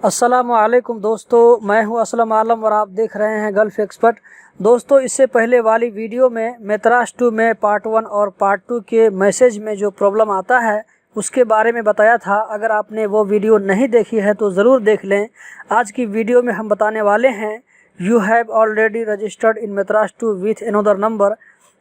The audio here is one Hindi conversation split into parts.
अस्सलामुअलैकुम दोस्तों, मैं हूं असलम आलम और आप देख रहे हैं गल्फ एक्सपर्ट। दोस्तों, इससे पहले वाली वीडियो में मेत्राश2 में पार्ट 1 और पार्ट 2 के मैसेज में जो प्रॉब्लम आता है उसके बारे में बताया था। अगर आपने वो वीडियो नहीं देखी है तो ज़रूर देख लें। आज की वीडियो में हम बताने वाले हैं you have already registered in मेत्राश2 विथ अनदर नंबर।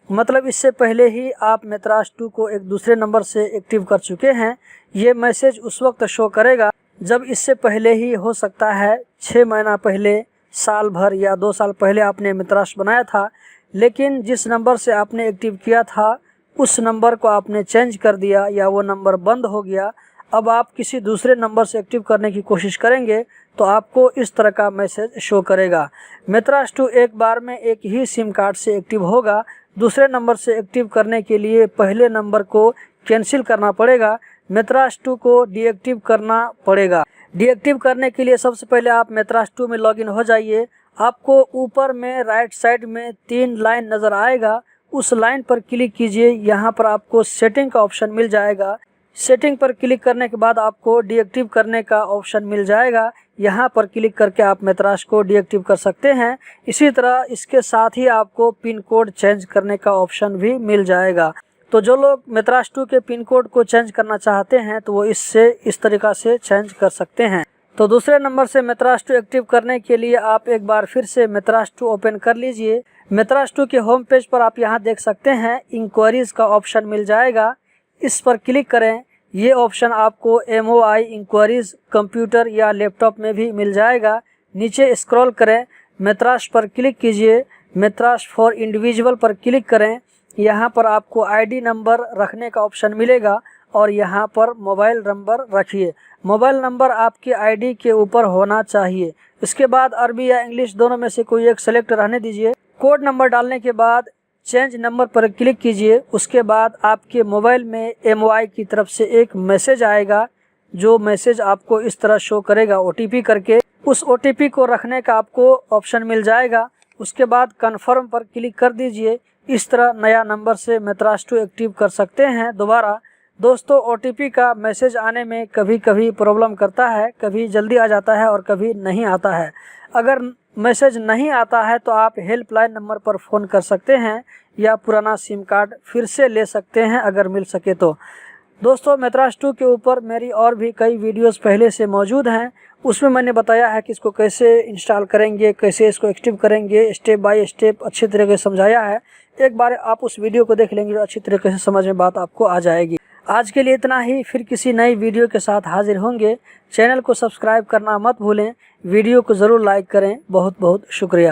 मतलब इससे पहले ही आप मेत्राश2 को एक दूसरे नंबर से एक्टिव कर चुके हैं। ये मैसेज उस वक्त शो करेगा जब इससे पहले ही हो सकता है 6 महीना पहले, साल भर या 2 साल पहले आपने मेत्राश बनाया था, लेकिन जिस नंबर से आपने एक्टिव किया था उस नंबर को आपने चेंज कर दिया या वो नंबर बंद हो गया। अब आप किसी दूसरे नंबर से एक्टिव करने की कोशिश करेंगे तो आपको इस तरह का मैसेज शो करेगा। मेत्राश2 एक बार में एक ही सिम कार्ड से एक्टिव होगा। दूसरे नंबर से एक्टिव करने के लिए पहले नंबर को कैंसिल करना पड़ेगा, मेत्राश2 को डीएक्टिव करना पड़ेगा। डीएक्टिव करने के लिए सबसे पहले आप मेत्राश2 में लॉगिन हो जाइए। आपको ऊपर में राइट साइड में 3 लाइन नज़र आएगा, उस लाइन पर क्लिक कीजिए। यहाँ पर आपको सेटिंग का ऑप्शन मिल जाएगा। सेटिंग पर क्लिक करने के बाद आपको डीएक्टिव करने का ऑप्शन मिल जाएगा। यहाँ पर क्लिक करके आप मेत्राश को डीएक्टिव कर सकते हैं। इसी तरह इसके साथ ही आपको पिन कोड चेंज करने का ऑप्शन भी मिल जाएगा। तो जो लोग मेत्राश2 के पिन कोड को चेंज करना चाहते हैं तो वो इससे इस तरीक़ा से चेंज कर सकते हैं। तो दूसरे नंबर से मेत्राश2 एक्टिव करने के लिए आप एक बार फिर से मेत्राश2 ओपन कर लीजिए। मेत्राश2 के होम पेज पर आप यहाँ देख सकते हैं इंक्वायरीज़ का ऑप्शन मिल जाएगा। इस पर क्लिक करें। ये ऑप्शन आपको MOI इंक्वायरीज़ कंप्यूटर या लैपटॉप में भी मिल जाएगा। नीचे स्क्रॉल करें, मेत्राश पर क्लिक कीजिए। मेत्राश फॉर इंडिविजुअल पर क्लिक करें। यहाँ पर आपको ID नंबर रखने का ऑप्शन मिलेगा और यहाँ पर मोबाइल नंबर रखिए। मोबाइल नंबर आपके ID के ऊपर होना चाहिए। इसके बाद अरबी या इंग्लिश दोनों में से कोई एक सेलेक्ट रहने दीजिए। कोड नंबर डालने के बाद चेंज नंबर पर क्लिक कीजिए। उसके बाद आपके मोबाइल में MOI की तरफ से एक मैसेज आएगा, जो मैसेज आपको इस तरह शो करेगा OTP करके। उस OTP को रखने का आपको ऑप्शन मिल जाएगा। उसके बाद कन्फर्म पर क्लिक कर दीजिए। इस तरह नया नंबर से मेत्राश2 एक्टिव कर सकते हैं दोबारा। दोस्तों, OTP का मैसेज आने में कभी कभी प्रॉब्लम करता है, कभी जल्दी आ जाता है और कभी नहीं आता है। अगर मैसेज नहीं आता है तो आप हेल्पलाइन नंबर पर फ़ोन कर सकते हैं या पुराना सिम कार्ड फिर से ले सकते हैं अगर मिल सके तो। दोस्तों, मेत्राश2 के ऊपर मेरी और भी कई वीडियोस पहले से मौजूद हैं। उसमें मैंने बताया है कि इसको कैसे इंस्टॉल करेंगे, कैसे इसको एक्टिव करेंगे, स्टेप बाय स्टेप अच्छी तरीके से समझाया है। एक बार आप उस वीडियो को देख लेंगे तो अच्छी तरीके से समझ में बात आपको आ जाएगी। आज के लिए इतना ही, फिर किसी नई वीडियो के साथ हाजिर होंगे। चैनल को सब्सक्राइब करना मत भूलें, वीडियो को ज़रूर लाइक करें। बहुत बहुत शुक्रिया।